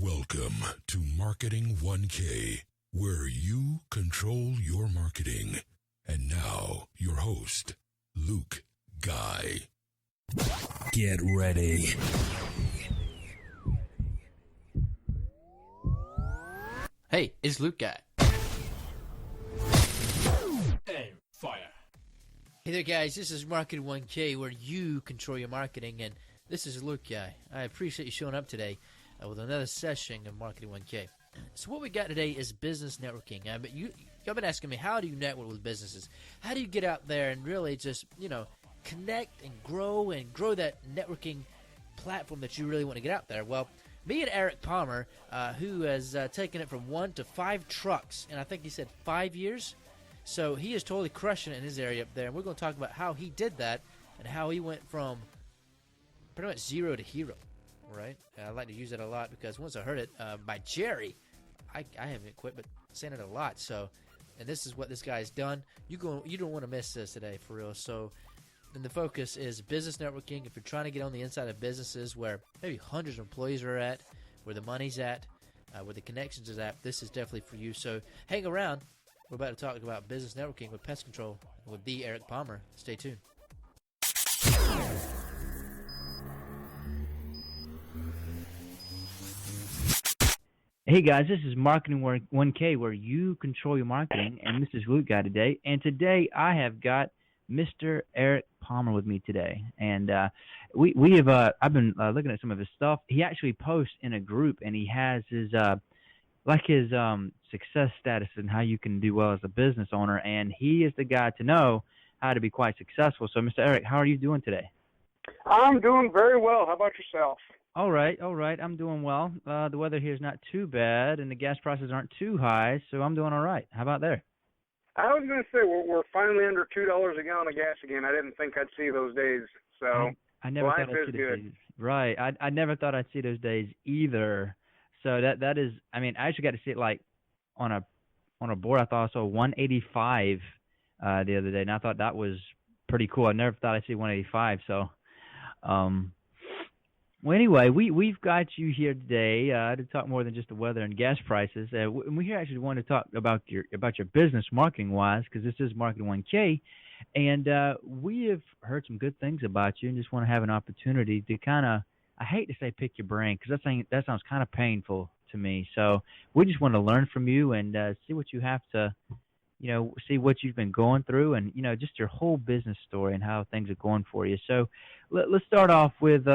Welcome to Marketing 1K, where you control your marketing. And now, your host, Luke Guy. Get ready. Hey, it's Luke Guy. And fire. Hey there, guys. This is Marketing 1K, where you control your marketing, and this is Luke Guy. I appreciate you showing up today with another session of Marketing 1K. So what we got today is business networking. But y'all been asking me, how do you network with businesses? How do you get out there and really just, connect and grow that networking platform that you really want to get out there? Well, me and Eric Palmer, who has taken it from 1 to 5 trucks, and I think he said 5 years. So he is totally crushing it in his area up there, and we're going to talk about how he did that and how he went from pretty much zero to hero, right? I like to use that a lot because once I heard it by Jerry, I haven't quit, but saying it a lot. So, and this is what this guy's done. You don't want to miss this today, for real. So, and the focus is business networking. If you're trying to get on the inside of businesses where maybe hundreds of employees are at, where the money's at, where the connections is at, this is definitely for you. So hang around. We're about to talk about business networking with pest control with the Eric Palmer. Stay tuned. Hey guys, this is Marketing 1K, where you control your marketing, and this is Luke Guy today. And today I have got Mr. Eric Palmer with me today, and we have I've been looking at some of his stuff. He actually posts in a group, and he has his success status and how you can do well as a business owner, and he is the guy to know how to be quite successful. So, Mr. Eric, how are you doing today? I'm doing very well. How about yourself? All right. I'm doing well. The weather here is not too bad, and the gas prices aren't too high, so I'm doing all right. How about there? I was going to say, we're finally under $2 a gallon of gas again. I didn't think I'd see those days, so I never life thought I'd is see good. those days. Right. I never thought I'd see those days either. So that is, I mean, I actually got to see it like on a board. I thought I saw 185 the other day, and I thought that was pretty cool. I never thought I'd see 185. So, well, anyway, we've got you here today to talk more than just the weather and gas prices. We actually want to talk about your business marketing wise, because this is Marketing 1K, and we have heard some good things about you, and just want to have an opportunity to kind of, I hate to say pick your brain, because that sounds kind of painful to me. So we just want to learn from you and see what you have to, see what you've been going through, and just your whole business story and how things are going for you. So let's start off with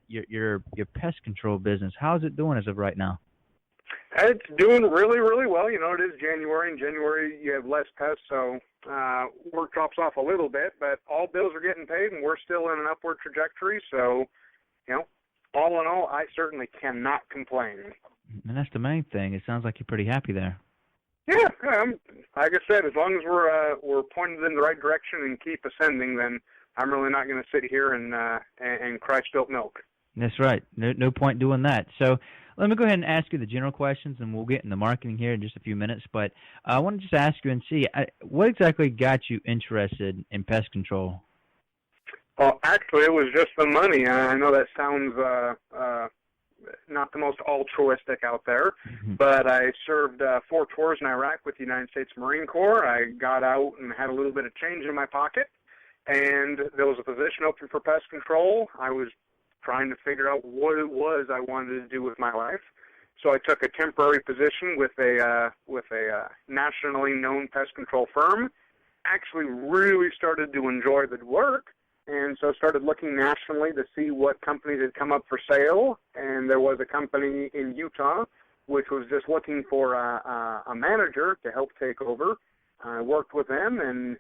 your pest control business. How's it doing as of right now? It's doing really, really well. It is January. In January, you have less pests, so work drops off a little bit, but all bills are getting paid, and we're still in an upward trajectory. So, all in all, I certainly cannot complain. And that's the main thing. It sounds like you're pretty happy there. Yeah, like I said, as long as we're pointed in the right direction and keep ascending, then I'm really not going to sit here and cry spilt milk. That's right. No point doing that. So let me go ahead and ask you the general questions, and we'll get into marketing here in just a few minutes. But I want to just ask you and see, what exactly got you interested in pest control? Well, actually, it was just the money. I know that sounds not the most altruistic out there, but I served 4 tours in Iraq with the United States Marine Corps. I got out and had a little bit of change in my pocket, and there was a position open for pest control. I was trying to figure out what it was I wanted to do with my life, so I took a temporary position with a nationally known pest control firm. Actually really started to enjoy the work, and so started looking nationally to see what companies had come up for sale, and there was a company in Utah which was just looking for a manager to help take over. I worked with them, and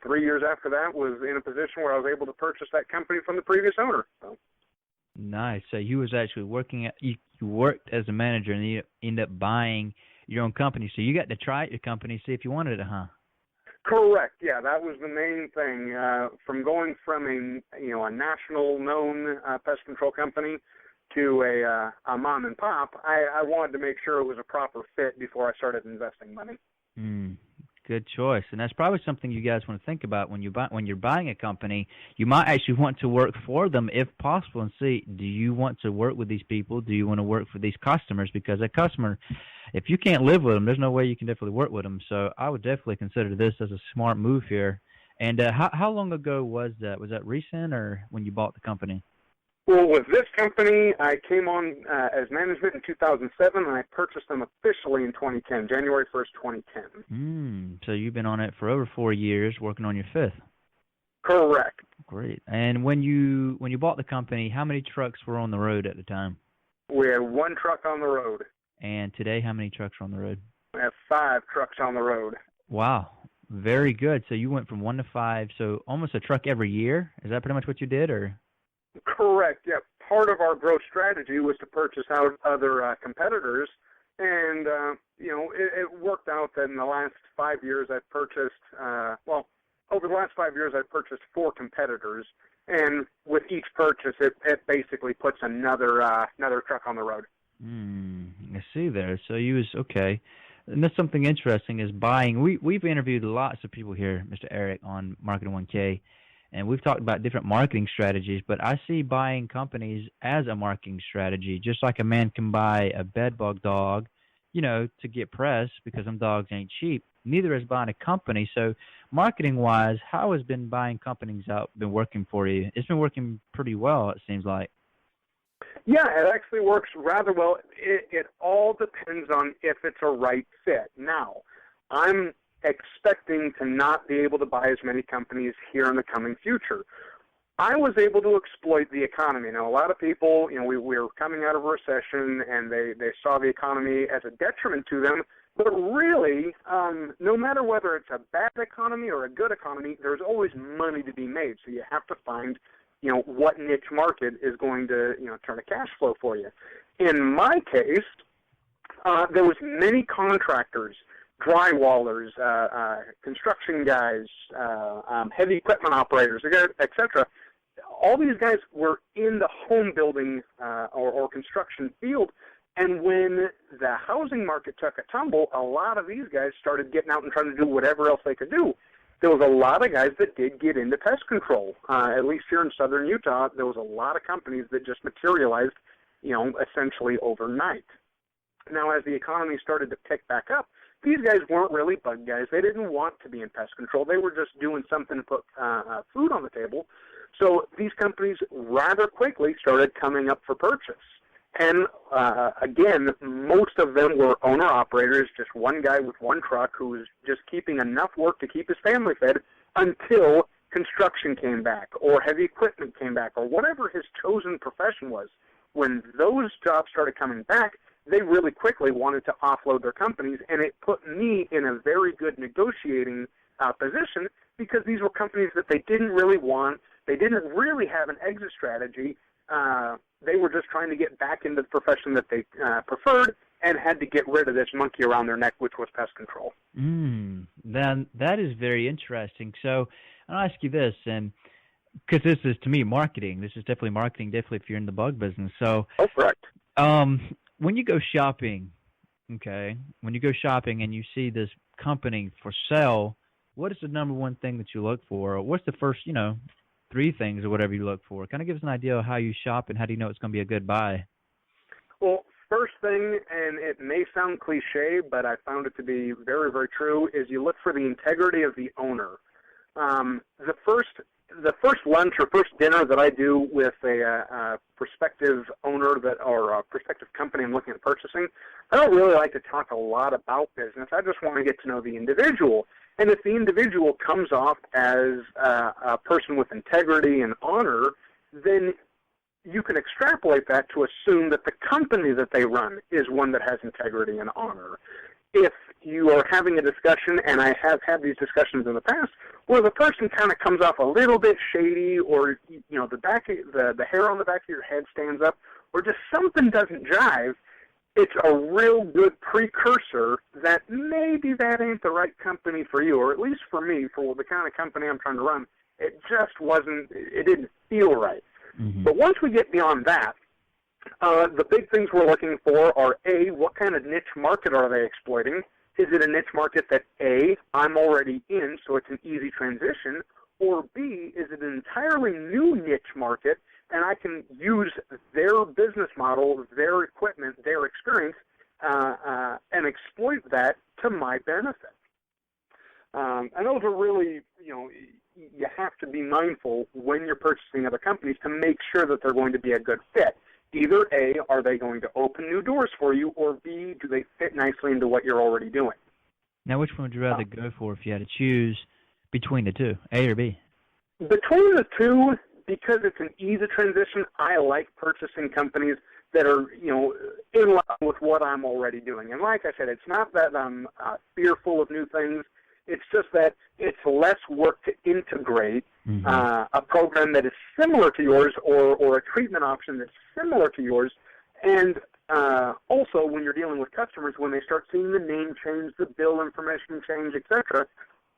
3 years after that was in a position where I was able to purchase that company from the previous owner. So. Nice. So you was actually you worked as a manager, and you ended up buying your own company. So you got to try out your company, see if you wanted it, huh? Correct. Yeah, that was the main thing. From going from a national known pest control company to a mom and pop, I wanted to make sure it was a proper fit before I started investing money. Good choice, and that's probably something you guys want to think about when you're buying a company. You might actually want to work for them if possible, and see, do you want to work with these people? Do you want to work for these customers? Because a customer, if you can't live with them, there's no way you can definitely work with them. So I would definitely consider this as a smart move here. And how long ago was that? Was that recent or when you bought the company? Well, with this company, I came on as management in 2007, and I purchased them officially in 2010, January 1st, 2010. So you've been on it for over 4 years, working on your fifth. Correct. Great. And when you bought the company, how many trucks were on the road at the time? We had 1 truck on the road. And today, how many trucks are on the road? We have 5 trucks on the road. Wow. Very good. So you went from 1 to 5, so almost a truck every year? Is that pretty much what you did, or? Correct. Yeah. Part of our growth strategy was to purchase out other competitors, and it worked out that in the last 5 years I've purchased. Over the last 5 years I've purchased 4 competitors, and with each purchase, it basically puts another truck on the road. I see there. So you was okay. And that's something interesting is buying. We've interviewed lots of people here, Mr. Eric, on Marketing 1K. And we've talked about different marketing strategies, but I see buying companies as a marketing strategy, just like a man can buy a bedbug dog, to get press because them dogs ain't cheap. Neither is buying a company. So marketing-wise, how has been buying companies out been working for you? It's been working pretty well, it seems like. Yeah, it actually works rather well. It all depends on if it's a right fit. Now, I'm expecting to not be able to buy as many companies here in the coming future. I was able to exploit the economy. Now, a lot of people, we were coming out of a recession, and they saw the economy as a detriment to them. But really, no matter whether it's a bad economy or a good economy, there's always money to be made. So you have to find, what niche market is going to, turn a cash flow for you. In my case, there was many contractors, drywallers, construction guys, heavy equipment operators, etc. All these guys were in the home building or construction field, and when the housing market took a tumble, a lot of these guys started getting out and trying to do whatever else they could do. There was a lot of guys that did get into pest control. At least here in southern Utah, there was a lot of companies that just materialized, essentially overnight. Now, as the economy started to pick back up, these guys weren't really bug guys. They didn't want to be in pest control. They were just doing something to put food on the table. So these companies rather quickly started coming up for purchase. And, again, most of them were owner-operators, just one guy with one truck who was just keeping enough work to keep his family fed until construction came back or heavy equipment came back or whatever his chosen profession was. When those jobs started coming back, they really quickly wanted to offload their companies, and it put me in a very good negotiating position because these were companies that they didn't really want. They didn't really have an exit strategy. They were just trying to get back into the profession that they preferred and had to get rid of this monkey around their neck, which was pest control. Then that is very interesting. So I'll ask you this, and because this is, to me, marketing. This is definitely marketing, definitely if you're in the bug business. So, correct. When you go shopping, when you go shopping and you see this company for sale, what is the number one thing that you look for? Or what's the first, 3 things or whatever you look for? Kind of give us an idea of how you shop and how do you know it's going to be a good buy? Well, first thing, and it may sound cliche, but I found it to be very, very true, is you look for the integrity of the owner. The first lunch or first dinner that I do with a prospective owner or a prospective company I'm looking at purchasing, I don't really like to talk a lot about business. I just want to get to know the individual. And if the individual comes off as a person with integrity and honor, then you can extrapolate that to assume that the company that they run is one that has integrity and honor. If you are having a discussion, and I have had these discussions in the past, where the person kind of comes off a little bit shady, or the hair on the back of your head stands up, or just something doesn't jive, it's a real good precursor that maybe that ain't the right company for you, or at least for me, for the kind of company I'm trying to run. It just wasn't. It didn't feel right. Mm-hmm. But once we get beyond that, the big things we're looking for are, A, what kind of niche market are they exploiting? Is it a niche market that, A, I'm already in, so it's an easy transition, or B, is it an entirely new niche market, and I can use their business model, their equipment, their experience, and exploit that to my benefit? And those are really, you have to be mindful when you're purchasing other companies to make sure that they're going to be a good fit. Either A, are they going to open new doors for you, or B, do they fit nicely into what you're already doing? Now, which one would you rather go for if you had to choose between the two, A or B? Between the two, because it's an easy transition, I like purchasing companies that are, in line with what I'm already doing. And like I said, it's not that I'm fearful of new things. It's just that it's less work to integrate a program that is similar to yours or a treatment option that's similar to yours. And also, when you're dealing with customers, when they start seeing the name change, the bill information change, etc.,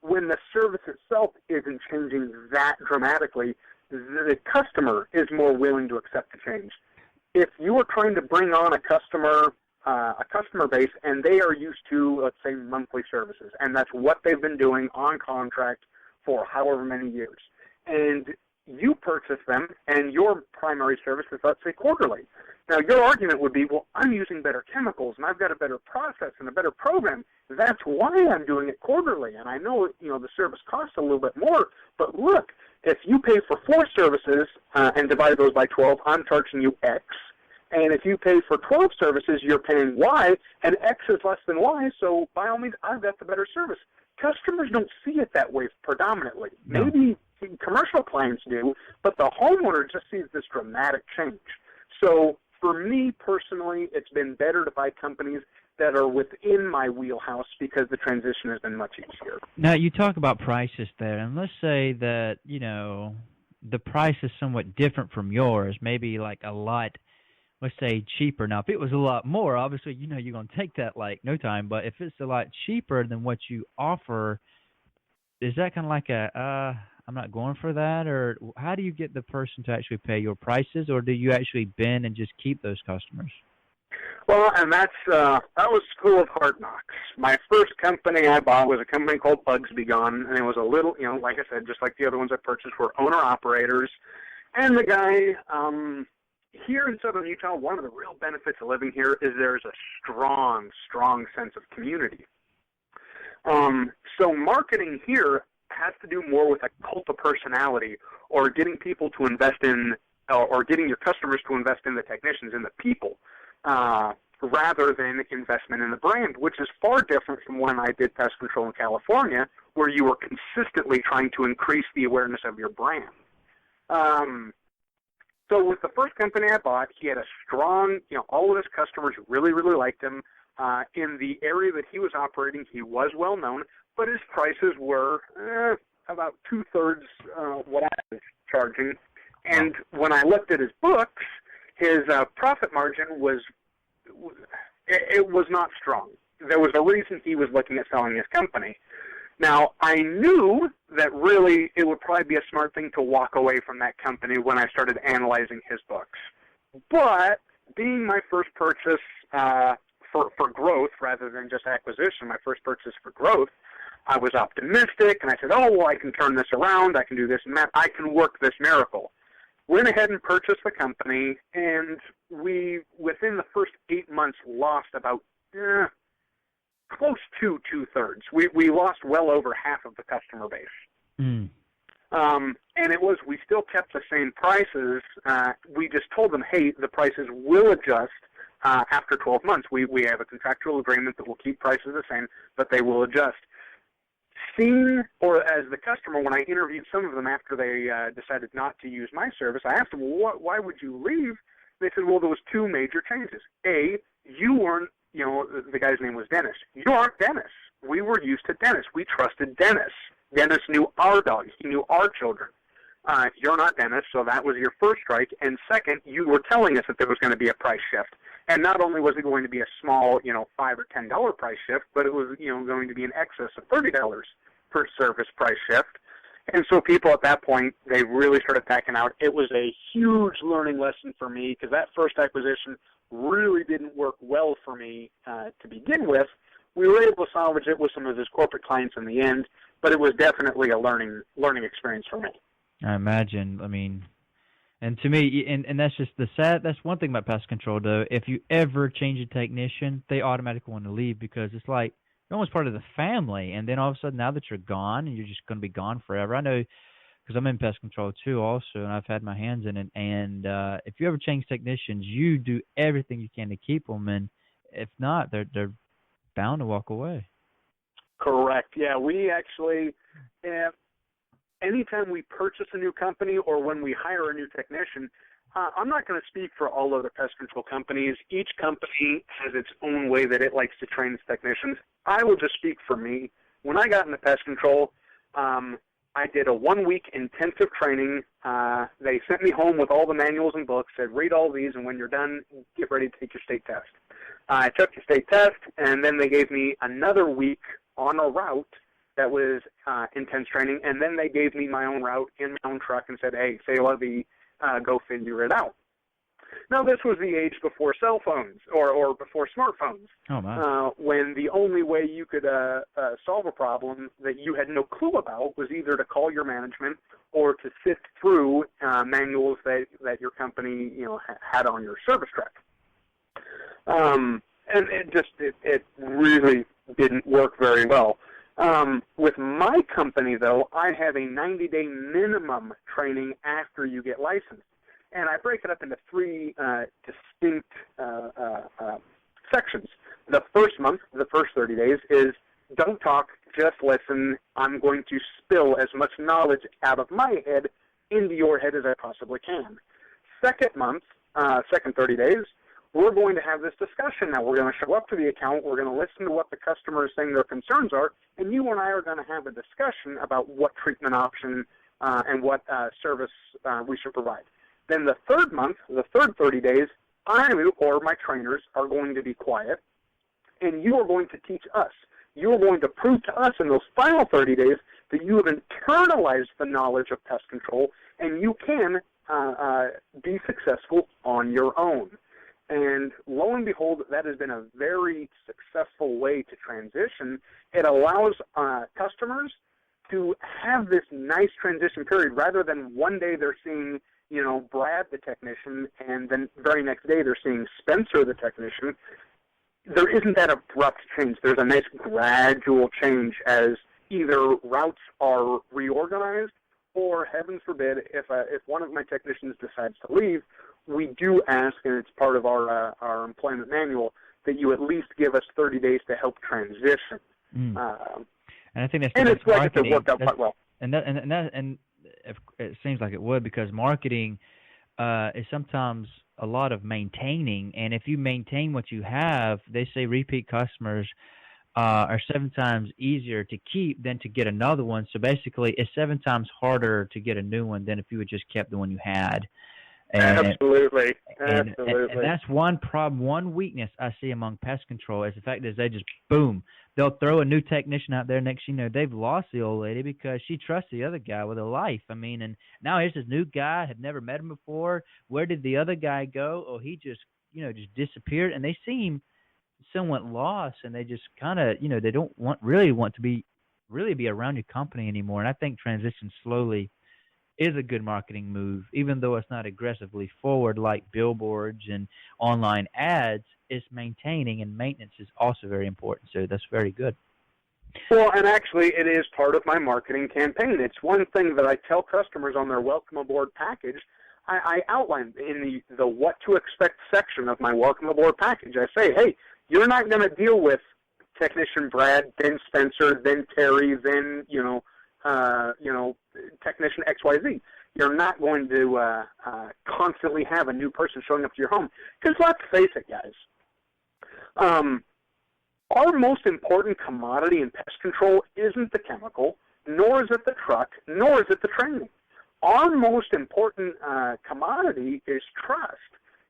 when the service itself isn't changing that dramatically, the customer is more willing to accept the change. If you are trying to bring on a customer base, and they are used to, let's say, monthly services, and that's what they've been doing on contract for however many years, and you purchase them, and your primary service is, let's say, quarterly. Now, your argument would be, well, I'm using better chemicals, and I've got a better process and a better program. That's why I'm doing it quarterly, and I know, the service costs a little bit more, but look, if you pay for 4 services and divide those by 12, I'm charging you X. And if you pay for 12 services, you're paying Y, and X is less than Y, so by all means, I've got the better service. Customers don't see it that way predominantly. No. Maybe commercial clients do, but the homeowner just sees this dramatic change. So for me personally, it's been better to buy companies that are within my wheelhouse because the transition has been much easier. Now, you talk about prices there, and let's say that, the price is somewhat different from yours, maybe like a lot, let's say, cheaper. Now, if it was a lot more, obviously, you're going to take that like no time, but if it's a lot cheaper than what you offer, is that kind of like I'm not going for that, or how do you get the person to actually pay your prices, or do you actually bend and just keep those customers? Well, and that was School of Hard Knocks. My first company I bought was a company called Bugs Be Gone, and it was a little, like I said, just like the other ones I purchased were owner-operators. And the guy, here in southern Utah, one of the real benefits of living here is there's a strong, strong sense of community. So marketing here has to do more with a cult of personality, or getting people to invest in, or getting your customers to invest in the technicians and the people, rather than investment in the brand, which is far different from when I did pest control in California, where you were consistently trying to increase the awareness of your brand. So with the first company I bought, he had a strong, all of his customers really, really liked him. In the area that he was operating, he was well known, but his prices were about 2/3 what I was charging. And when I looked at his books, his profit margin was not strong. There was a reason he was looking at selling his company. Now, I knew that really it would probably be a smart thing to walk away from that company when I started analyzing his books. But being my first purchase for growth rather than just acquisition, my first purchase for growth, I was optimistic, and I said, oh, well, I can turn this around, I can do this and that, I can work this miracle. Went ahead and purchased the company, and we, within the first 8 months, lost about close to 2/3. We lost well over half of the customer base. And it was, we still kept the same prices. We just told them, hey, the prices will adjust after 12 months. We have a contractual agreement that will keep prices the same, but they will adjust. Seeing, or as the customer, when I interviewed some of them after they decided not to use my service, I asked them, well, why would you leave? They said, well, there was 2 major changes. A, you weren't, the guy's name was Dennis. You aren't Dennis. We were used to Dennis. We trusted Dennis. Dennis knew our dogs. He knew our children. You're not Dennis, so that was your first strike. And second, you were telling us that there was going to be a price shift. And not only was it going to be a small, $5 or $10 price shift, but it was, going to be in excess of $30 per service price shift. And so people at that point, they really started backing out. It was a huge learning lesson for me because that first acquisition really didn't work well for me to begin with. we were able to salvage it with some of his corporate clients in the end, but it was definitely a learning experience for me. I imagine. I mean, and to me, and that's just that's one thing about pest control, though. If you ever change a technician, they automatically want to leave because it's like you're almost part of the family. And then all of a sudden, now that you're gone, and you're just going to be gone forever. I know because I'm in pest control too, also, and I've had my hands in it. And if you ever change technicians, you do everything you can to keep them, and if not, they're bound to walk away. Correct. Yeah, we actually, anytime we purchase a new company or when we hire a new technician, I'm not going to speak for all other pest control companies. Each company has its own way that it likes to train its technicians. I will just speak for me. When I got into pest control, I did a 1-week intensive training. They sent me home with all the manuals and books, said, read all these, and when you're done, get ready to take your state test. I took the state test, and then they gave me another week on a route that was intense training, and then they gave me my own route in my own truck and said, hey, say la vie, go figure it out. Now, this was the age before cell phones or before smartphones, when the only way you could solve a problem that you had no clue about was either to call your management or to sift through manuals that your company had on your service truck. And it really didn't work very well. With my company, though, I have a 90-day minimum training after you get licensed. And I break it up into 3 distinct sections. The first month, the first 30 days, is don't talk, just listen. I'm going to spill as much knowledge out of my head into your head as I possibly can. Second month, second 30 days, we're going to have this discussion now. We're going to show up to the account. We're going to listen to what the customer is saying their concerns are, and you and I are going to have a discussion about what treatment option and what service we should provide. Then the third month, the third 30 days, I or my trainers are going to be quiet, and you are going to teach us. You are going to prove to us in those final 30 days that you have internalized the knowledge of pest control, and you can be successful on your own. And lo and behold, that has been a very successful way to transition. It allows customers to have this nice transition period rather than one day they're seeing Brad the technician, and then very next day they're seeing Spencer the technician. There isn't that abrupt change. There's a nice gradual change as either routes are reorganized or, heavens forbid, if one of my technicians decides to leave, we do ask, and it's part of our employment manual, that you at least give us 30 days to help transition. And I think that's it's like marketing. It worked out quite well. And it seems like it would, because marketing is sometimes a lot of maintaining, and if you maintain what you have, they say repeat customers are 7 times easier to keep than to get another one. So basically, it's 7 times harder to get a new one than if you had just kept the one you had. Absolutely. And that's one problem, one weakness I see among pest control is the fact that they just, boom, they'll throw a new technician out there. Next, they've lost the old lady because she trusts the other guy with her life. I mean, and now here's this new guy, had never met him before. Where did the other guy go? Oh, he just, just disappeared. And they seem somewhat lost, and they just kind of, they don't really want to be around your company anymore. And I think transition slowly is a good marketing move, even though it's not aggressively forward like billboards and online ads. It's maintaining, and maintenance is also very important. So that's very good. Well, and actually it is part of my marketing campaign. It's one thing that I tell customers on their Welcome Aboard package. I outline in the what to expect section of my Welcome Aboard package. I say, hey, you're not going to deal with technician Brad, then Spencer, then Terry, then, technician XYZ. You're not going to constantly have a new person showing up to your home. Because let's face it, guys, our most important commodity in pest control isn't the chemical, nor is it the truck, nor is it the training. Our most important commodity is trust.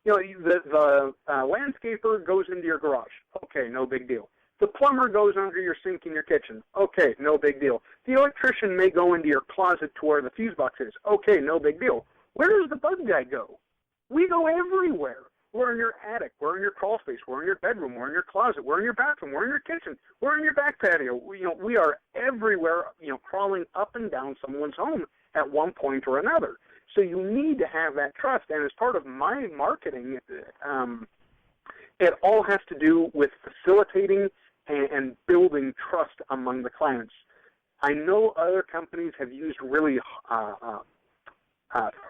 The landscaper goes into your garage. Okay, no big deal. The plumber goes under your sink in your kitchen. Okay, no big deal. The electrician may go into your closet to where the fuse box is. Okay, no big deal. Where does the bug guy go? We go everywhere. We're in your attic. We're in your crawl space. We're in your bedroom. We're in your closet. We're in your bathroom. We're in your kitchen. We're in your back patio. We are everywhere, crawling up and down someone's home at one point or another. So you need to have that trust. And as part of my marketing, it all has to do with facilitating and building trust among the clients. I know other companies have used really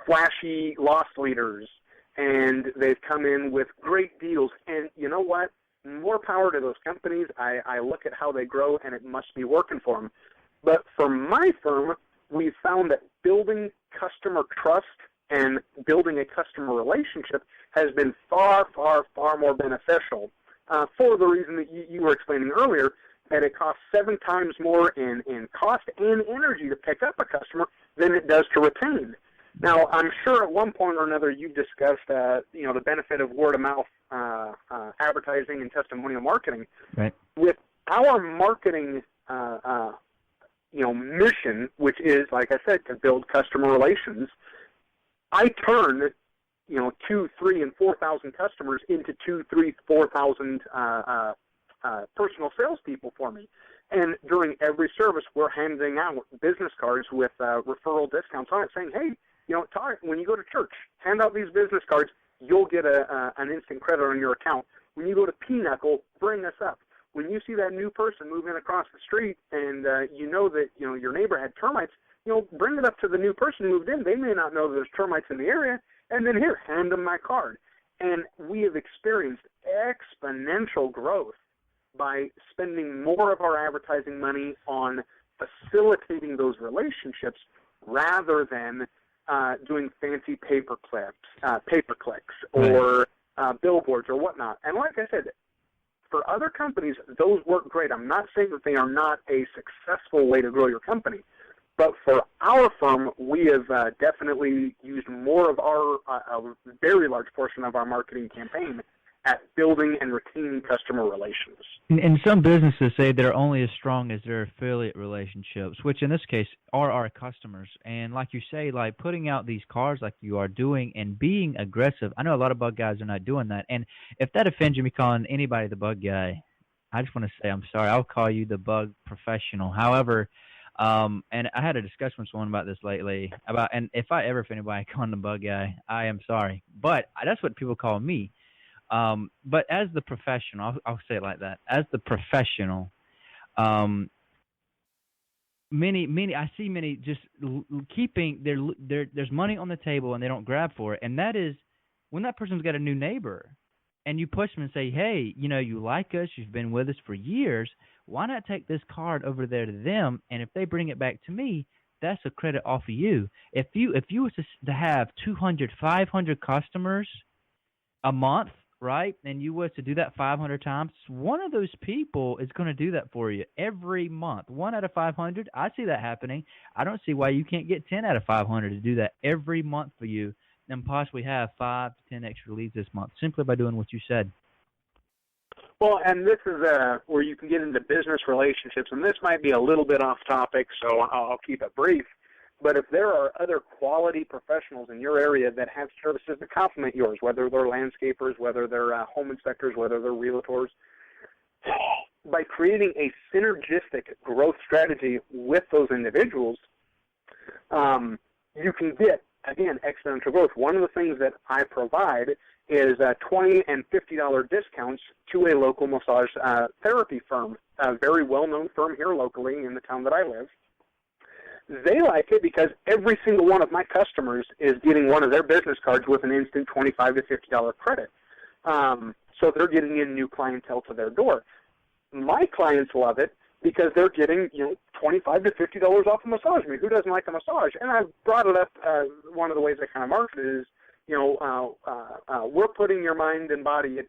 flashy loss leaders, and they've come in with great deals. And you know what? More power to those companies. I look at how they grow, and it must be working for them. But for my firm, we've found that building customer trust and building a customer relationship has been far, far, far more beneficial for the reason that you were explaining earlier, that it costs 7 times more in cost and energy to pick up a customer than it does to retain. Now, I'm sure at one point or another you've discussed, the benefit of word-of-mouth advertising and testimonial marketing. Right. With our marketing, mission, which is, like I said, to build customer relations, I turn, 2,000, 3,000, and 4,000 customers into 2,000, 3,000, 4,000 personal salespeople for me. And during every service, we're handing out business cards with referral discounts on it, saying, hey, Todd, when you go to church, hand out these business cards. You'll get an instant credit on your account. When you go to Pinochle, bring us up. When you see that new person move in across the street and you know that your neighbor had termites, bring it up to the new person who moved in. They may not know there's termites in the area, and then here, hand them my card. And we have experienced exponential growth by spending more of our advertising money on facilitating those relationships rather than doing fancy pay-per clicks or billboards or whatnot. And like I said, for other companies, those work great. I'm not saying that they are not a successful way to grow your company. But for our firm, we have definitely used more of a very large portion of our marketing campaign at building and retaining customer relations. And some businesses say they're only as strong as their affiliate relationships, which in this case are our customers. And like you say, like putting out these cards like you are doing and being aggressive. I know a lot of bug guys are not doing that. And if that offends you, me calling anybody the bug guy, I just want to say I'm sorry. I'll call you the bug professional. However, and I had a discussion with someone about this lately and if I ever offend anybody calling the bug guy, I am sorry. But that's what people call me. But as the professional, I'll say it like that. As the professional, many I see many just keeping there's money on the table and they don't grab for it. And that is when that person's got a new neighbor and you push them and say, hey, you like us, you've been with us for years. Why not take this card over there to them? And if they bring it back to me, that's a credit off of you. If you were to have 200, 500 customers a month, right, and you were to do that 500 times, one of those people is going to do that for you every month. 1 out of 500, I see that happening. I don't see why you can't get 10 out of 500 to do that every month for you and possibly have 5 to 10 extra leads this month simply by doing what you said. Well, and this is where you can get into business relationships, and this might be a little bit off topic, so I'll keep it brief. But if there are other quality professionals in your area that have services that complement yours, whether they're landscapers, whether they're home inspectors, whether they're realtors, by creating a synergistic growth strategy with those individuals, you can get, again, exponential growth. One of the things that I provide is $20 and $50 discounts to a local massage therapy firm, a very well-known firm here locally in the town that I live. They like it because every single one of my customers is getting one of their business cards with an instant $25 to $50 credit. So they're getting in new clientele to their door. My clients love it because they're getting $25 to $50 off a massage. I mean, who doesn't like a massage? And I've brought it up. One of the ways I kind of market it is, we're putting your mind and body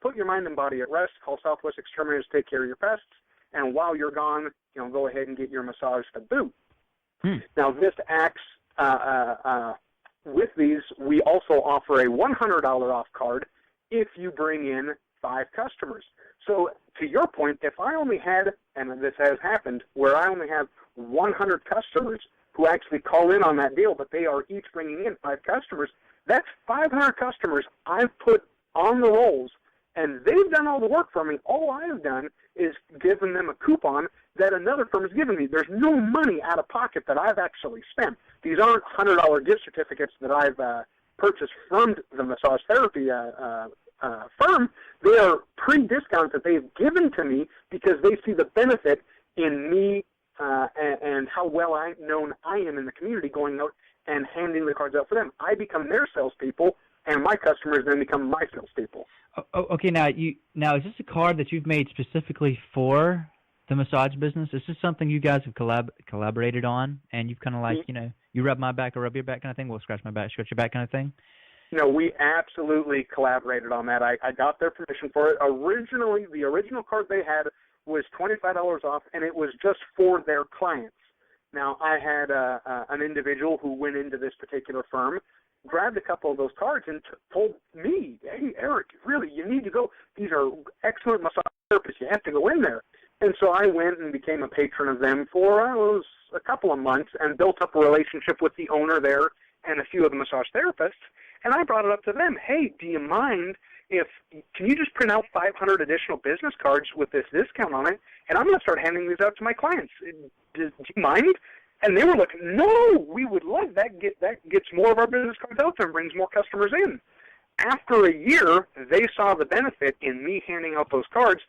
put your mind and body at rest. Call Southwest Exterminators to take care of your pests. And while you're gone, go ahead and get your massage to boot. Now, this acts with these. We also offer a $100 off card if you bring in 5 customers. So, to your point, if I only had, and this has happened, where I only have 100 customers who actually call in on that deal, but they are each bringing in 5 customers, that's 500 customers I've put on the rolls, and they've done all the work for me. All I have done is given them a coupon that another firm has given me. There's no money out of pocket that I've actually spent. These aren't $100 gift certificates that I've purchased from the massage therapy firm. They are pre-discounts that they've given to me because they see the benefit in me and how well known I am in the community, going out and handing the cards out for them. I become their salespeople, and my customers then become my salespeople. Okay, now is this a card that you've made specifically for the massage business? Is this something you guys have collaborated on, and you've kind of like, you rub my back or rub your back kind of thing? Well, scratch my back, scratch your back kind of thing? No, we absolutely collaborated on that. I got their permission for it. Originally, the original card they had was $25 off, and it was just for their clients. Now, I had an individual who went into this particular firm, grabbed a couple of those cards, and told me, hey, Eric, really, you need to go. These are excellent massage therapists. You have to go in there. And so I went and became a patron of them for a couple of months and built up a relationship with the owner there and a few of the massage therapists. And I brought it up to them. Hey, do you mind can you just print out 500 additional business cards with this discount on it, and I'm going to start handing these out to my clients. Do you mind? And they were like, no, we would love that. That gets more of our business cards out there and brings more customers in. After a year, they saw the benefit in me handing out those cards,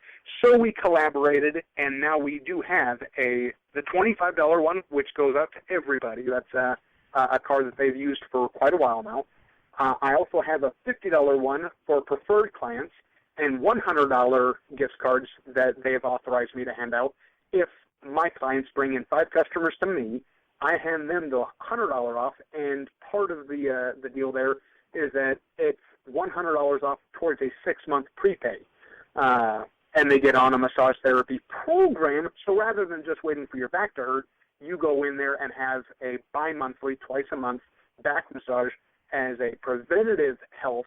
so we collaborated, and now we do have the $25 one, which goes out to everybody. That's a card that they've used for quite a while now. I also have a $50 one for preferred clients and $100 gift cards that they've authorized me to hand out. If my clients bring in 5 customers to me, I hand them the $100 off, and part of the deal there is that it's $100 off towards a 6-month prepay. And they get on a massage therapy program, so rather than just waiting for your back to hurt, you go in there and have a bi-monthly, twice a month back massage as a preventative health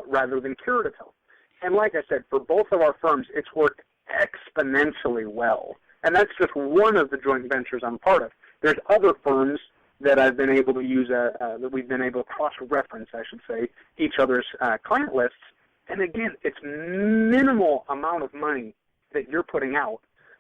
rather than curative health. And like I said, for both of our firms, it's worked exponentially well. And that's just one of the joint ventures I'm part of. There's other firms that I've been able to use, that we've been able to cross-reference, I should say, each other's client lists. And again, it's minimal amount of money that you're putting out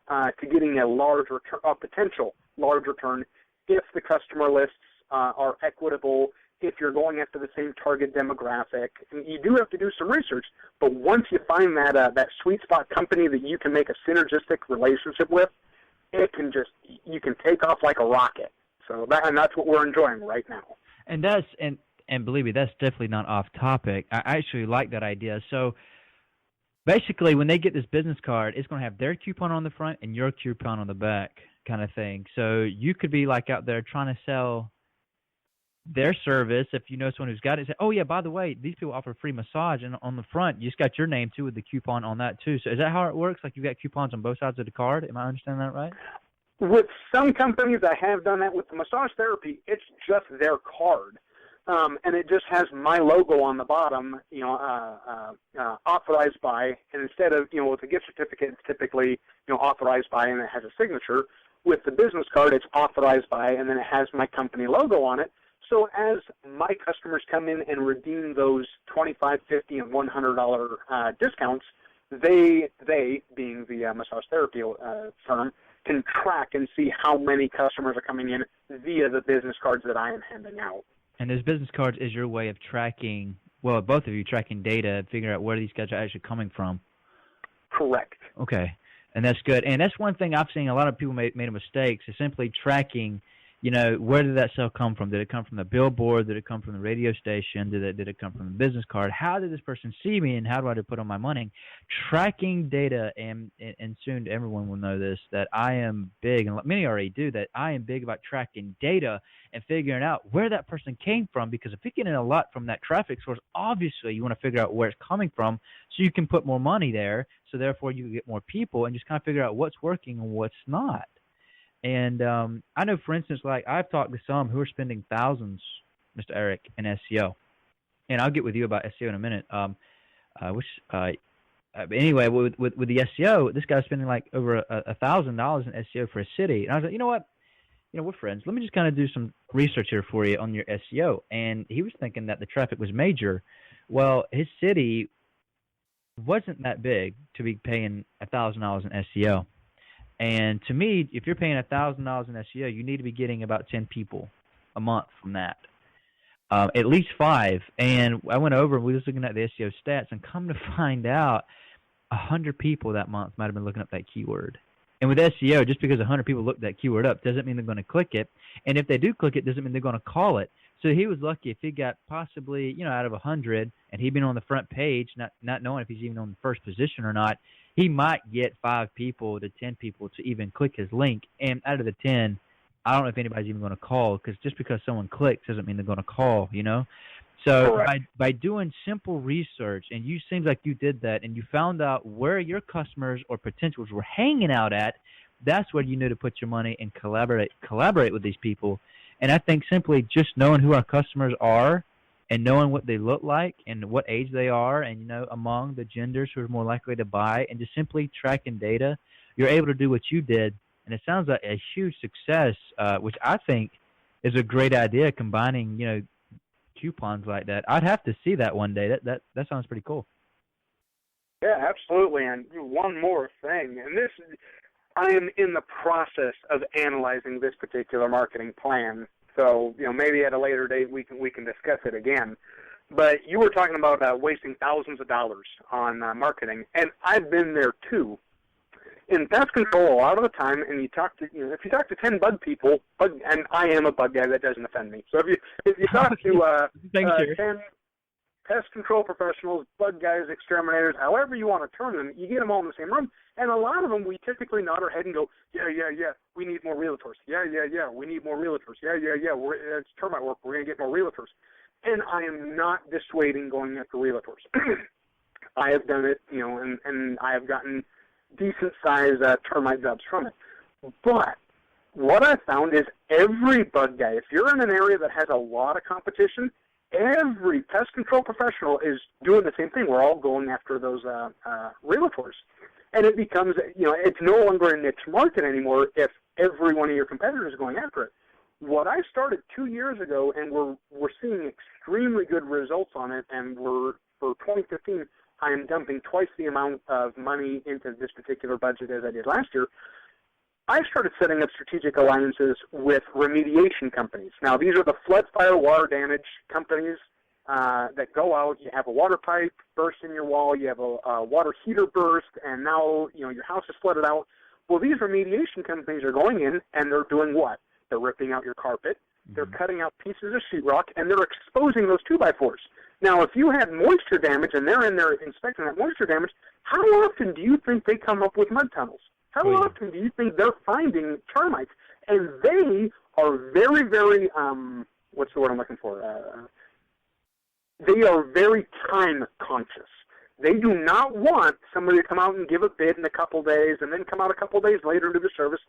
to getting a large return, a potential large return, if the customer lists are equitable, if you're going after the same target demographic. You do have to do some research, but once you find that sweet spot company that you can make a synergistic relationship with, you can take off like a rocket. So that's what we're enjoying right now. And believe me, that's definitely not off topic. I actually like that idea. So basically, when they get this business card, it's going to have their coupon on the front and your coupon on the back, kind of thing. So you could be like out there trying to sell their service. If you know someone who's got it, say, oh yeah, by the way, these people offer free massage, and on the front you just got your name too with the coupon on that too. So is that how it works? Like you got coupons on both sides of the card? Am I understanding that right? With some companies, I have done that. With the massage therapy, it's just their card, and it just has my logo on the bottom. Authorized by, and instead of with a gift certificate, it's typically authorized by, and it has a signature. With the business card, it's authorized by, and then it has my company logo on it. So as my customers come in and redeem those $25, $50, and $100 discounts, they being the massage therapy firm, can track and see how many customers are coming in via the business cards that I am handing out. And those business cards is your way of tracking, well, both of you tracking data and figuring out where these guys are actually coming from. Correct. Okay, and that's good. And that's one thing I've seen a lot of people made a mistake, is simply tracking, where did that sale come from? Did it come from the billboard? Did it come from the radio station? Did it come from the business card? How did this person see me, and how do I put on my money? Tracking data, and soon everyone will know this, that I am big, and many already do, that I am big about tracking data and figuring out where that person came from, because if you get in a lot from that traffic source, obviously you want to figure out where it's coming from so you can put more money there, so therefore you can get more people and just kind of figure out what's working and what's not. And I know, for instance, like I've talked to some who are spending thousands, Mr. Eric, in SEO. And I'll get with you about SEO in a minute. Anyway, with the SEO, this guy's spending like over $1,000 in SEO for a city. And I was like, you know what? We're friends. Let me just kind of do some research here for you on your SEO. And he was thinking that the traffic was major. Well, his city wasn't that big to be paying $1,000 in SEO. And to me, if you're paying $1,000 in SEO, you need to be getting about 10 people a month from that, at least 5. And I went over and we was looking at the SEO stats, and come to find out, 100 people that month might have been looking up that keyword. And with SEO, just because 100 people look that keyword up doesn't mean they're going to click it. And if they do click it, doesn't mean they're going to call it. So he was lucky if he got possibly, out of 100, and he'd been on the front page, not knowing if he's even on the first position or not, he might get 5 people to 10 people to even click his link. And out of the 10, I don't know if anybody's even going to call, because just because someone clicks doesn't mean they're going to call, So by doing simple research, and you seems like you did that, and you found out where your customers or potentials were hanging out at, that's where you knew to put your money and collaborate with these people. And I think simply just knowing who our customers are and knowing what they look like and what age they are, and among the genders who are more likely to buy, and just simply tracking data, you're able to do what you did. And it sounds like a huge success, which I think is a great idea, combining coupons like that. I'd have to see that one day. That sounds pretty cool. Yeah, absolutely. And one more thing, and I am in the process of analyzing this particular marketing plan. So, maybe at a later date we can discuss it again. But you were talking about wasting thousands of dollars on marketing, and I've been there too. In pest control, a lot of the time, and if you talk to 10 bug people, and I am a bug guy, that doesn't offend me. So if you talk to 10 pest control professionals, bug guys, exterminators, however you want to term them, you get them all in the same room, and a lot of them we typically nod our head and go, yeah, we need more realtors. Yeah, we need more realtors. Yeah, it's termite work. We're going to get more realtors. And I am not dissuading going after realtors. I have done it, and I have gotten decent-sized termite jobs from it. But what I found is every bug guy, if you're in an area that has a lot of competition, every pest control professional is doing the same thing. We're all going after those realtors. And it becomes, it's no longer a niche market anymore if every one of your competitors is going after it. What I started 2 years ago, and we're seeing extremely good results on it, and for 2015, I am dumping twice the amount of money into this particular budget as I did last year. I started setting up strategic alliances with remediation companies. Now, these are the flood, fire, water damage companies that go out. You have a water pipe burst in your wall. You have a water heater burst, and now your house is flooded out. Well, these remediation companies are going in, and they're doing what? They're ripping out your carpet. They're cutting out pieces of sheetrock, and they're exposing those 2x4s. Now, if you had moisture damage and they're in there inspecting that moisture damage, how often do you think they come up with mud tunnels? How often do you think they're finding termites? And they are very, very, what's the word I'm looking for? They are very time conscious. They do not want somebody to come out and give a bid in a couple days and then come out a couple days later to the service.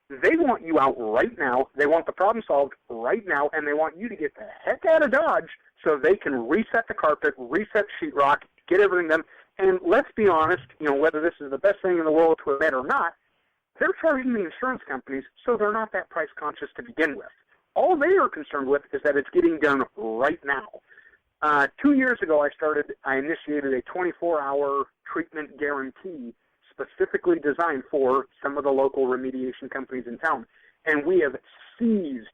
They want you out right now. They want the problem solved right now, and they want you to get the heck out of Dodge so they can reset the carpet, reset sheetrock, get everything done. And let's be honest, whether this is the best thing in the world to admit or not, they're charging the insurance companies, so they're not that price conscious to begin with. All they are concerned with is that it's getting done right now. 2 years ago, I initiated a 24-hour treatment guarantee specifically designed for some of the local remediation companies in town, and we have seized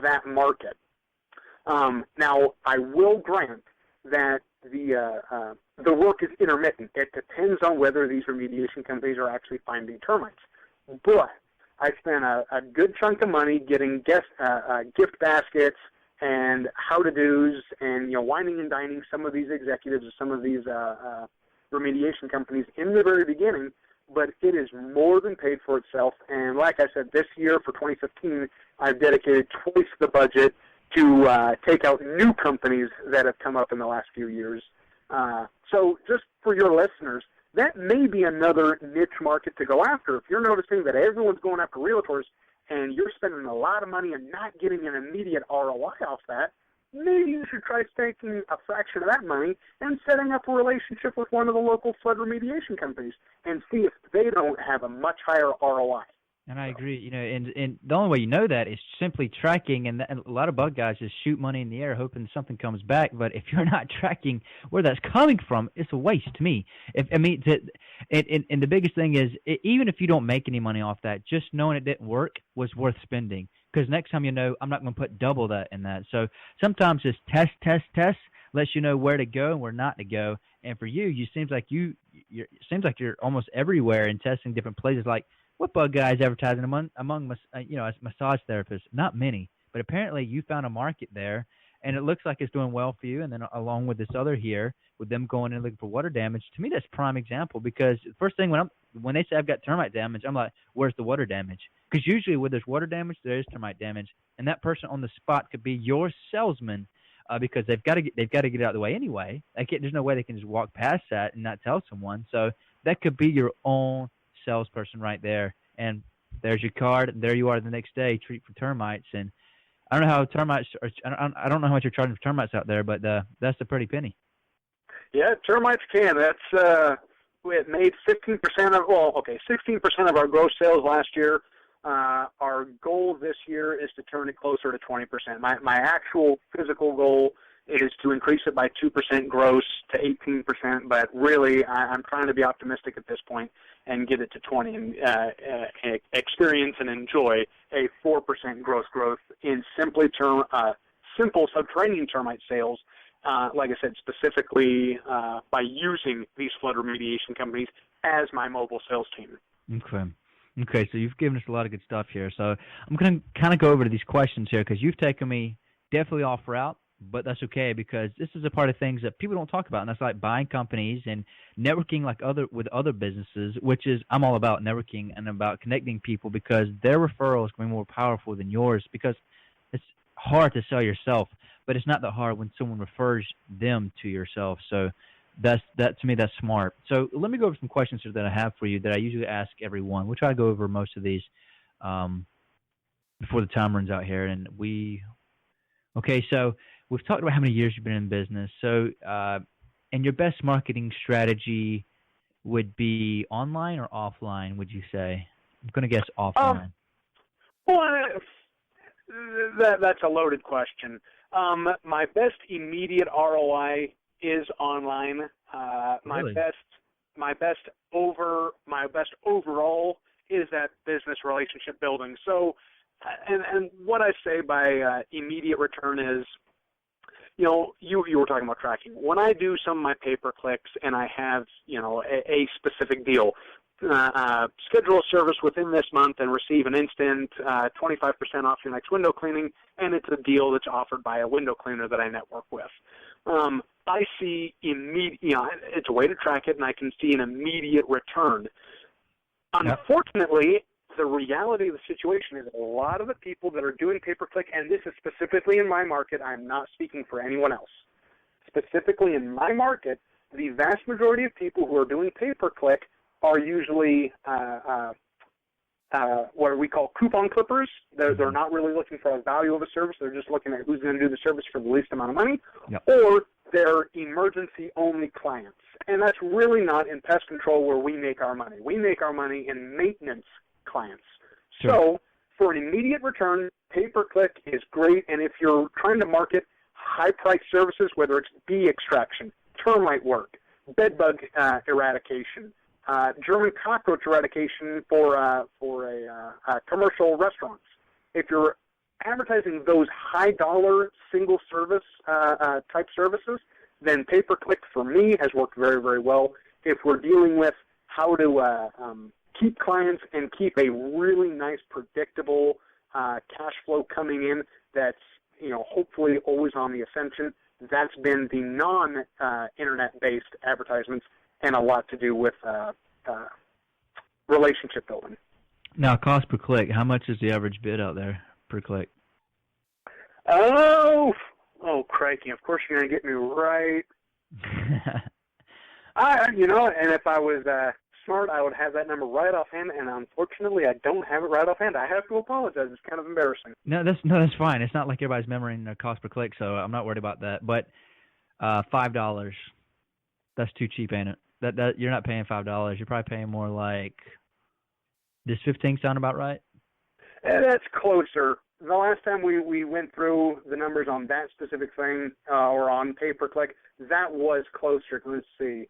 that market. Now, I will grant that the work is intermittent. It depends on whether these remediation companies are actually finding termites. But I spent a good chunk of money getting gift baskets and how-to-dos and whining and dining some of these executives of some of these remediation companies in the very beginning. But it is more than paid for itself. And like I said, this year for 2015, I've dedicated twice the budget to take out new companies that have come up in the last few years. So just for your listeners, that may be another niche market to go after. If you're noticing that everyone's going after realtors and you're spending a lot of money and not getting an immediate ROI off that, maybe you should try taking a fraction of that money and setting up a relationship with one of the local flood remediation companies and see if they don't have a much higher ROI. And I agree. And the only way you know that is simply tracking. And a lot of bug guys just shoot money in the air, hoping something comes back. But if you're not tracking where that's coming from, it's a waste to me. And the biggest thing is, even if you don't make any money off that, just knowing it didn't work was worth spending. Because next time I'm not going to put double that in that. So sometimes just test, lets you know where to go and where not to go. And for you seems like you're almost everywhere and testing different places. Like, what bug guys advertising among as massage therapists? Not many, but apparently you found a market there, and it looks like it's doing well for you. And then along with this other here, with them going in looking for water damage, to me that's prime example, because the first thing when they say I've got termite damage, I'm like, where's the water damage? Because usually where there's water damage, there is termite damage, and that person on the spot could be your salesman, because they've got to get it out of the way anyway. There's no way they can just walk past that and not tell someone. So that could be your own salesperson right there, and there's your card, and there you are the next day, treat for termites. And I don't know how termites are, I don't know how much you're charging for termites out there, but that's a pretty penny. Yeah, termites can. That's it made 16% of our gross sales last year. Our goal this year is to turn it closer to 20%. My actual physical goal is to increase it by 2% gross to 18%, but really I'm trying to be optimistic at this point and get it to 20 and experience and enjoy a 4% gross growth in simple subterranean termite sales, like I said, specifically by using these flood remediation companies as my mobile sales team. Okay, so you've given us a lot of good stuff here. So I'm going to kind of go over to these questions here, because you've taken me definitely off route, but that's okay, because this is a part of things that people don't talk about, and that's like buying companies and networking with other businesses, which is I'm all about networking and about connecting people, because their referrals can be more powerful than yours, because it's hard to sell yourself, but it's not that hard when someone refers them to yourself. So that to me, that's smart. So let me go over some questions here that I have for you that I usually ask everyone. We'll try to go over most of these before the time runs out here. So we've talked about how many years you've been in business. So and your best marketing strategy would be online or offline, would you say? I'm going to guess offline. That's a loaded question. My best immediate ROI is online. Really? My best overall is that business relationship building. So, and what I say by immediate return is, you were talking about tracking. When I do some of my pay-per-clicks and I have, a specific deal, schedule a service within this month and receive an instant 25% off your next window cleaning, and it's a deal that's offered by a window cleaner that I network with. I see it's a way to track it, and I can see an immediate return. Unfortunately, the reality of the situation is a lot of the people that are doing pay-per-click, and this is specifically in my market, I'm not speaking for anyone else. Specifically in my market, the vast majority of people who are doing pay-per-click are usually what we call coupon clippers. They're not really looking for the value of a service. They're just looking at who's going to do the service for the least amount of money. Yep. Or they're emergency-only clients. And that's really not in pest control where we make our money. We make our money in maintenance clients. Sure. So for an immediate return, pay-per-click is great. And if you're trying to market high-priced services, whether it's bee extraction, termite work, bedbug eradication, German cockroach eradication for commercial restaurants. If you're advertising those high-dollar single-service type services, then pay-per-click for me has worked very, very well. If we're dealing with how to keep clients and keep a really nice, predictable cash flow coming in that's hopefully always on the ascension, that's been the non-internet-based advertisements, and a lot to do with relationship building. Now, cost per click, how much is the average bid out there per click? Oh, crikey! Of course you're gonna get me right. And if I was smart, I would have that number right offhand. And unfortunately, I don't have it right offhand. I have to apologize. It's kind of embarrassing. No, that's fine. It's not like everybody's memorizing their cost per click, so I'm not worried about that. But $5, that's too cheap, ain't it? That you're not paying $5. You're probably paying more like Does 15 sound about right? That's closer. The last time we went through the numbers on that specific thing, or on pay-per-click, that was closer. Let's see.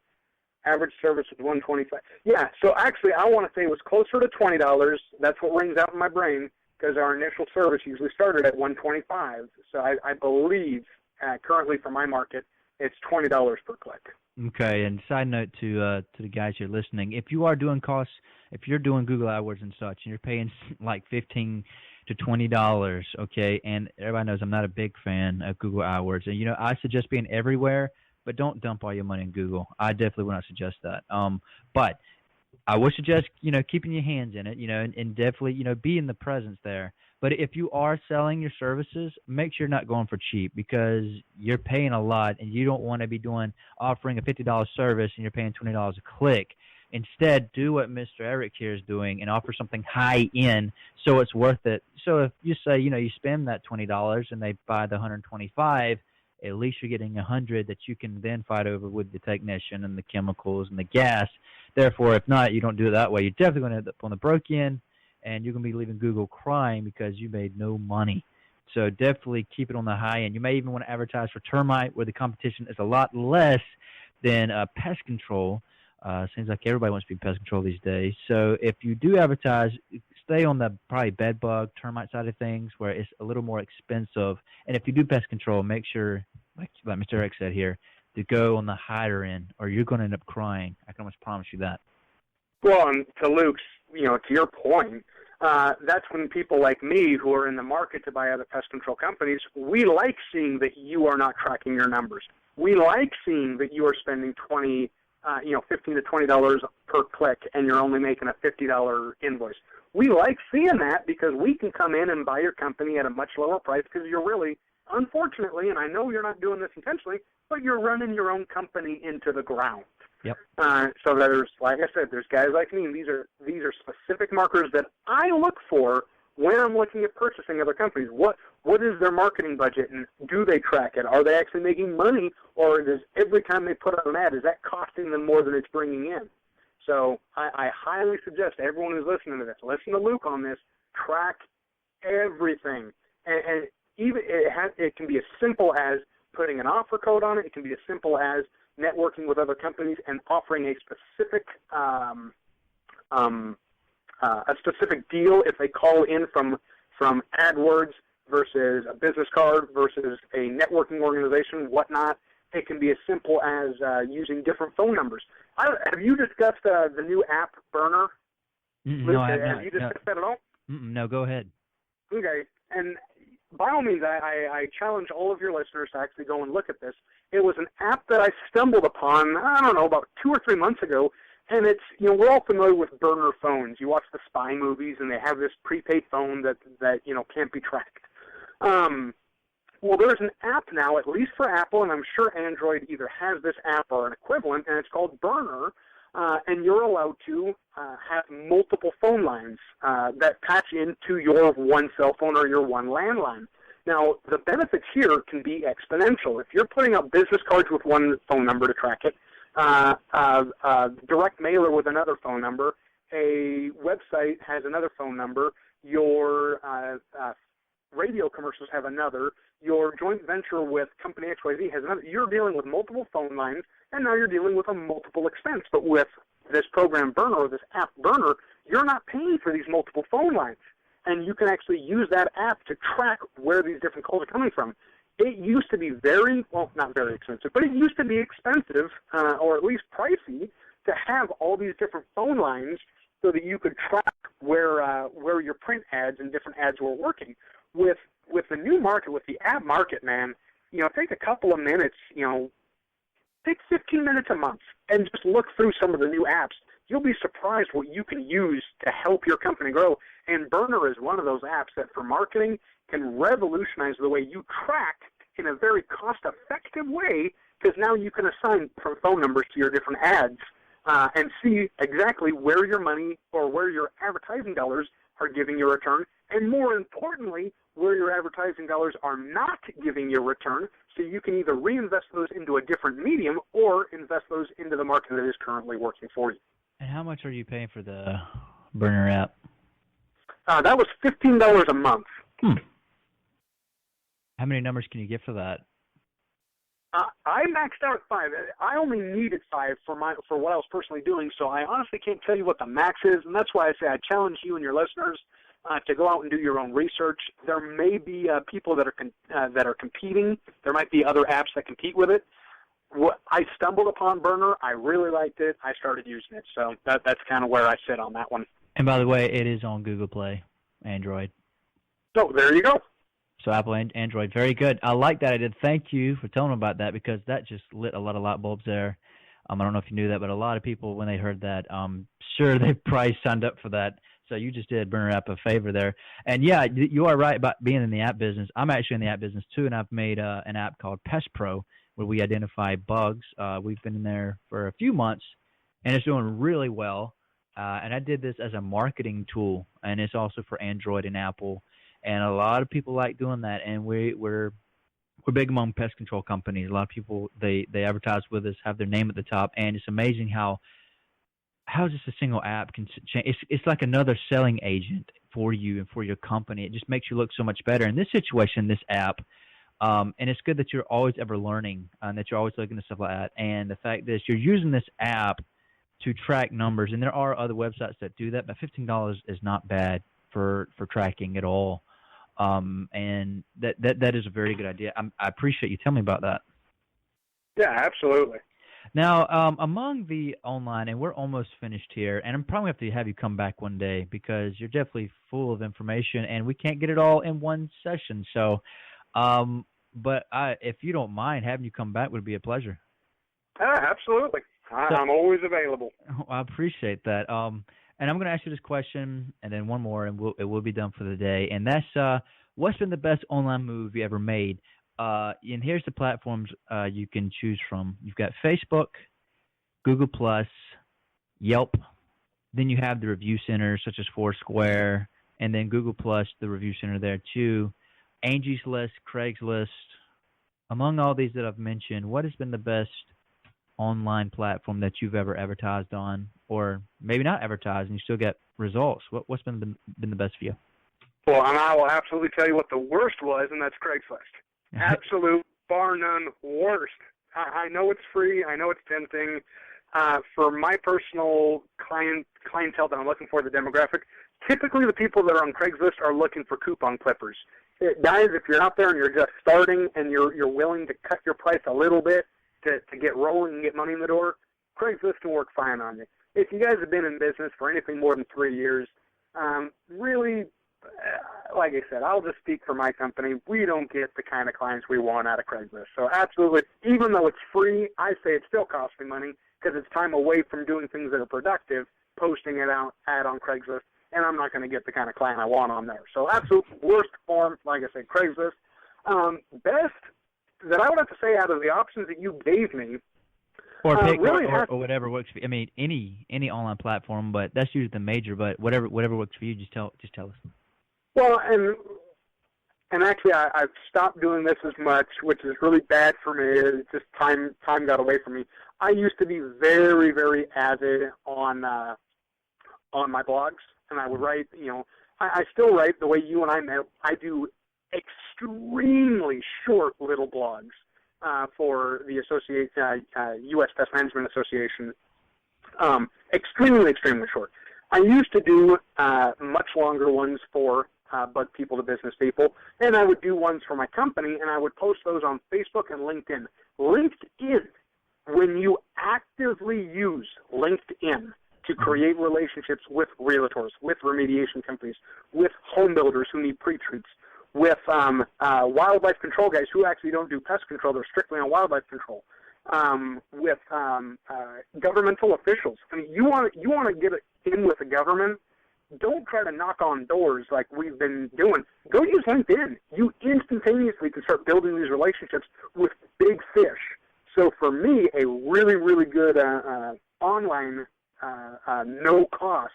Average service was $125. Yeah, so actually I want to say it was closer to $20. That's what rings out in my brain, because our initial service usually started at $125. So I believe currently for my market, it's $20 per click. Okay, and side note to the guys who are listening, if you are doing costs, if you're doing Google AdWords and such, and you're paying like $15 to $20, okay, and everybody knows I'm not a big fan of Google AdWords, and I suggest being everywhere, but don't dump all your money in Google. I definitely would not suggest that. But I would suggest keeping your hands in it, and definitely be in the presence there. But if you are selling your services, make sure you're not going for cheap, because you're paying a lot and you don't want to be offering a $50 service and you're paying $20 a click. Instead, do what Mr. Eric here is doing and offer something high end so it's worth it. So if you say, you spend that $20 and they buy the $125, at least you're getting $100 that you can then fight over with the technician and the chemicals and the gas. Therefore, if not, you don't do it that way, you're definitely going to end up on the broke end, and you're going to be leaving Google crying because you made no money. So definitely keep it on the high end. You may even want to advertise for termite, where the competition is a lot less than pest control. Seems like everybody wants to be pest control these days. So if you do advertise, stay on the probably bed bug, termite side of things, where it's a little more expensive. And if you do pest control, make sure, like Mr. Eric said here, to go on the higher end, or you're going to end up crying. I can almost promise you that. Well, and to Luke's, to your point, that's when people like me, who are in the market to buy other pest control companies, we like seeing that you are not tracking your numbers. We like seeing that you are spending $15 to $20 per click, and you're only making a $50 invoice. We like seeing that because we can come in and buy your company at a much lower price, because you're really, unfortunately, and I know you're not doing this intentionally, but you're running your own company into the ground. Yep. So there's, like I said, there's guys like me, and these are specific markers that I look for when I'm looking at purchasing other companies. What is their marketing budget, and do they track it? Are they actually making money, or does every time they put out an ad, is that costing them more than it's bringing in? So I highly suggest everyone who's listening to this, listen to Luke on this, track everything. And even it can be as simple as putting an offer code on it. It can be as simple as networking with other companies and offering a specific deal if they call in from AdWords versus a business card versus a networking organization, whatnot. It can be as simple as using different phone numbers. Have you discussed the new app, Burner? No, I have not. Have you discussed that at all? No, go ahead. Okay, and by all means, I challenge all of your listeners to actually go and look at this. It was an app that I stumbled upon, I don't know, about 2 or 3 months ago, and it's, we're all familiar with burner phones. You watch the spy movies, and they have this prepaid phone that can't be tracked. Well, there's an app now, at least for Apple, and I'm sure Android either has this app or an equivalent, and it's called Burner, and you're allowed to have multiple phone lines that patch into your one cell phone or your one landline. Now, the benefits here can be exponential. If you're putting up business cards with one phone number to track it, direct mailer with another phone number, a website has another phone number, your radio commercials have another, your joint venture with Company XYZ has another. You're dealing with multiple phone lines, and now you're dealing with a multiple expense. But with this program Burner, or this app Burner, you're not paying for these multiple phone lines, and you can actually use that app to track where these different calls are coming from. It used to be not very expensive, but it used to be expensive, or at least pricey, to have all these different phone lines so that you could track where your print ads and different ads were working. With the new market, with the app market, man, take a couple of minutes, take 15 minutes a month and just look through some of the new apps. You'll be surprised what you can use to help your company grow. And Burner is one of those apps that for marketing can revolutionize the way you track in a very cost-effective way, because now you can assign phone numbers to your different ads and see exactly where your money or where your advertising dollars are giving you a return, and more importantly, where your advertising dollars are not giving you a return, so you can either reinvest those into a different medium or invest those into the market that is currently working for you. And how much are you paying for the Burner app? That was $15 a month. How many numbers can you get for that? I maxed out at 5. I only needed 5 for what I was personally doing, so I honestly can't tell you what the max is, and that's why I say I challenge you and your listeners to go out and do your own research. There may be people that are competing. There might be other apps that compete with it. I stumbled upon Burner. I really liked it. I started using it, so that's kind of where I sit on that one. And by the way, it is on Google Play, Android. So there you go. So Apple and Android, very good. I like that. I did. Thank you for telling me about that because that just lit a lot of light bulbs there. I don't know if you knew that, but a lot of people, when they heard that, sure, they probably signed up for that. So you just did Burner App a favor there. And, yeah, you are right about being in the app business. I'm actually in the app business, too, and I've made an app called Pest Pro where we identify bugs. We've been in there for a few months, and it's doing really well. And I did this as a marketing tool, and it's also for Android and Apple. And a lot of people like doing that, and we're big among pest control companies. A lot of people, they advertise with us, have their name at the top, and it's amazing how just a single app can change. It's like another selling agent for you and for your company. It just makes you look so much better. In this situation, this app, and it's good that you're always ever learning and that you're always looking at stuff like that. And the fact that you're using this app to track numbers, and there are other websites that do that, but $15 is not bad for tracking at all. And that is a very good idea. I appreciate you telling me about that. Yeah, absolutely. Now, among the online, and we're almost finished here, and I'm probably going to have you come back one day because you're definitely full of information, and we can't get it all in one session. So, but if you don't mind, having you come back would be a pleasure. Absolutely. I'm always available. I appreciate that. And I'm going to ask you this question, and then one more, and it will be done for the day. And that's, what's been the best online move you ever made? And here's the platforms you can choose from. You've got Facebook, Google+, Yelp. Then you have the review centers such as Foursquare, and then Google+, the review center there too. Angie's List, Craigslist. Among all these that I've mentioned, what has been the best online platform that you've ever advertised on, or maybe not advertised and you still get results? What's been the best for you? Well, and I will absolutely tell you what the worst was, and that's Craigslist. Absolute, bar none, worst. I know it's free. I know it's tempting. For my personal clientele that I'm looking for, the demographic, typically the people that are on Craigslist are looking for coupon clippers. Guys, if you're out there and you're just starting and you're willing to cut your price a little bit to get rolling and get money in the door, Craigslist can work fine on you. If you guys have been in business for anything more than 3 years, really, like I said, I'll just speak for my company. We don't get the kind of clients we want out of Craigslist. So absolutely, even though it's free, I say it still costs me money because it's time away from doing things that are productive, posting it out on Craigslist, and I'm not going to get the kind of client I want on there. So absolute worst form, like I said, Craigslist. Best that I would have to say out of the options that you gave me, or pick or whatever works for you. I mean, any online platform, but that's usually the major. But whatever works for you, just tell us. Well, and actually, I've stopped doing this as much, which is really bad for me. It's just time got away from me. I used to be very, very avid on my blogs, and I would write. I still write the way you and I met. I do extremely short little blogs for the U.S. Pest Management Association. Extremely short. I used to do much longer ones for bug people to business people, and I would do ones for my company, and I would post those on Facebook and LinkedIn. LinkedIn, when you actively use LinkedIn to create relationships with realtors, with remediation companies, with home builders who need pre-treats, with wildlife control guys who actually don't do pest control, they're strictly on wildlife control, with governmental officials. I mean, you want to get in with the government. Don't try to knock on doors like we've been doing. Go use LinkedIn. You instantaneously can start building these relationships with big fish. So for me, a really, really good online no-cost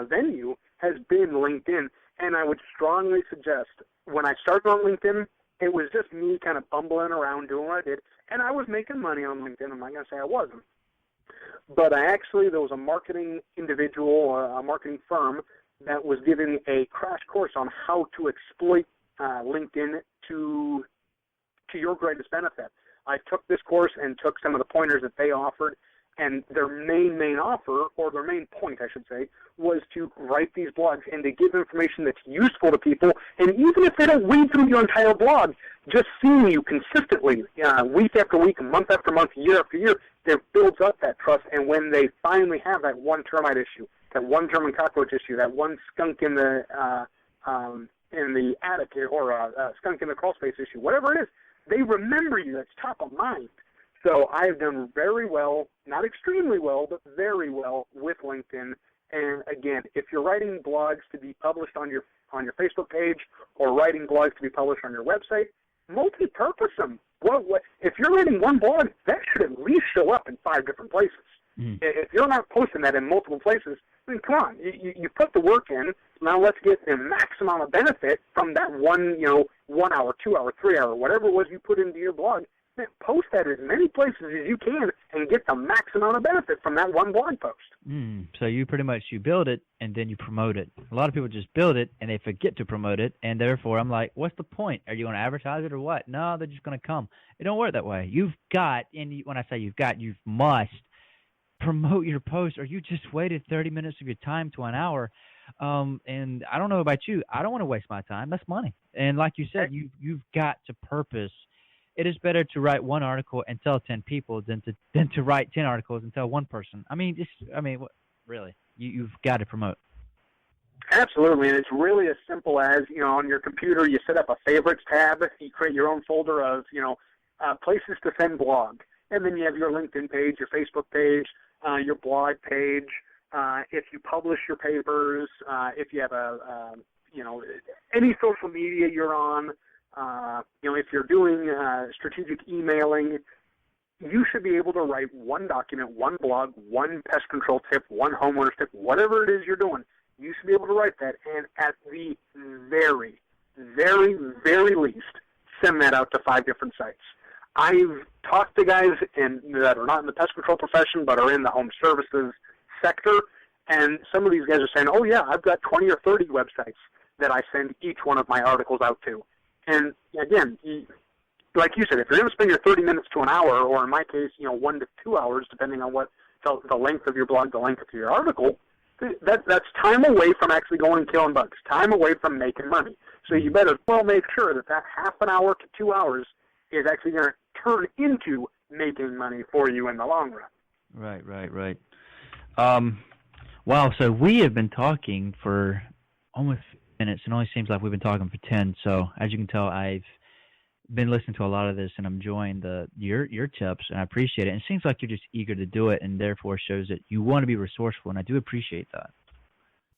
venue has been LinkedIn. And I would strongly suggest, when I started on LinkedIn, it was just me kind of bumbling around doing what I did. And I was making money on LinkedIn. I'm not going to say I wasn't. But there was a marketing individual, a marketing firm that was giving a crash course on how to exploit LinkedIn to your greatest benefit. I took this course and took some of the pointers that they offered, and their main offer, or their main point, I should say, was to write these blogs and to give information that's useful to people. And even if they don't read through your entire blog, just seeing you consistently, week after week, month after month, year after year, it builds up that trust. And when they finally have that one termite issue, that one German cockroach issue, that one skunk in the attic, or a skunk in the crawl space issue, whatever it is, they remember you. It's top of mind. So I've done very well, not extremely well, but very well with LinkedIn. And again, if you're writing blogs to be published on your Facebook page, or writing blogs to be published on your website, multi-purpose them. If you're writing one blog, that should at least show up in 5 different places. Mm. If you're not posting that in multiple places, then come on, you put the work in. Now let's get the max amount of benefit from that 1 hour, 2 hour, 3 hour, whatever it was you put into your blog. Post that as many places as you can and get the max amount of benefit from that one blog post. So you pretty much, you build it and then you promote it. A lot of people just build it and they forget to promote it, and therefore I'm like, what's the point? Are you going to advertise it or what? No, they're just going to come. It don't work that way. You've got, and when I say you must promote your post, or you just waited 30 minutes of your time to an hour. And I don't know about you. I don't want to waste my time. That's money. And like you said, you've got to purpose. It is better to write one article and tell 10 people than to write 10 articles and tell one person. Really, you've got to promote. Absolutely, and it's really as simple as, on your computer, you set up a favorites tab, you create your own folder of, places to send blog, and then you have your LinkedIn page, your Facebook page, your blog page. If you publish your papers, if you have any social media you're on. If you're doing strategic emailing, you should be able to write one document, one blog, one pest control tip, one homeowner's tip, whatever it is you're doing. You should be able to write that, and at the very, very, very least, send that out to 5 different sites. I've talked to guys that are not in the pest control profession but are in the home services sector, and some of these guys are saying, oh, yeah, I've got 20 or 30 websites that I send each one of my articles out to. And again, like you said, if you're going to spend your 30 minutes to an hour, or in my case, 1 to 2 hours, depending on what the length of your blog, the length of your article, that's time away from actually going and killing bugs, time away from making money. So you better make sure that half an hour to 2 hours is actually going to turn into making money for you in the long run. Right. Wow, so we have been talking for almost minutes, and it only seems like we've been talking for 10. So as you can tell, I've been listening to a lot of this, and I'm enjoying your tips, and I appreciate it. And it seems like you're just eager to do it, and therefore shows that you want to be resourceful, and I do appreciate that.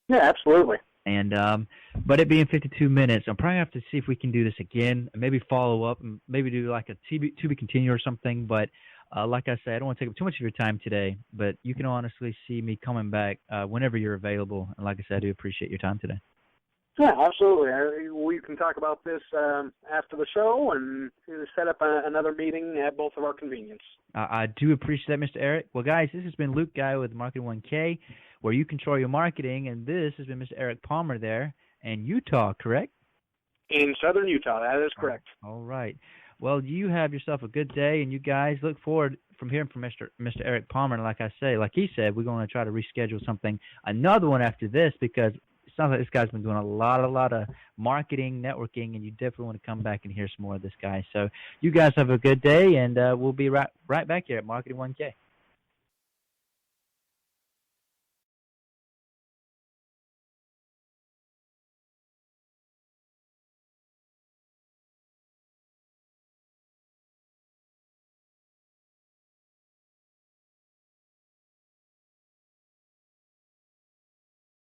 Yeah, absolutely. And but it being 52 minutes, I'm probably going to have to see if we can do this again, and maybe follow up, and maybe do like a to be continued or something. But like I said, I don't want to take up too much of your time today, but you can honestly see me coming back whenever you're available. And like I said, I do appreciate your time today. Yeah, absolutely. We can talk about this after the show and set up another meeting at both of our convenience. I do appreciate that, Mr. Eric. Well, guys, this has been Luke Guy with Marketing 1K, where you control your marketing, and this has been Mr. Eric Palmer there in Utah, correct? In southern Utah, that is correct. All right. Well, you have yourself a good day, and you guys look forward from hearing from Mr. Eric Palmer. And like he said, we're going to try to reschedule another one after this, because it sounds like this guy's been doing a lot of marketing, networking, and you definitely want to come back and hear some more of this guy. So you guys have a good day, and we'll be right back here at Marketing 1K.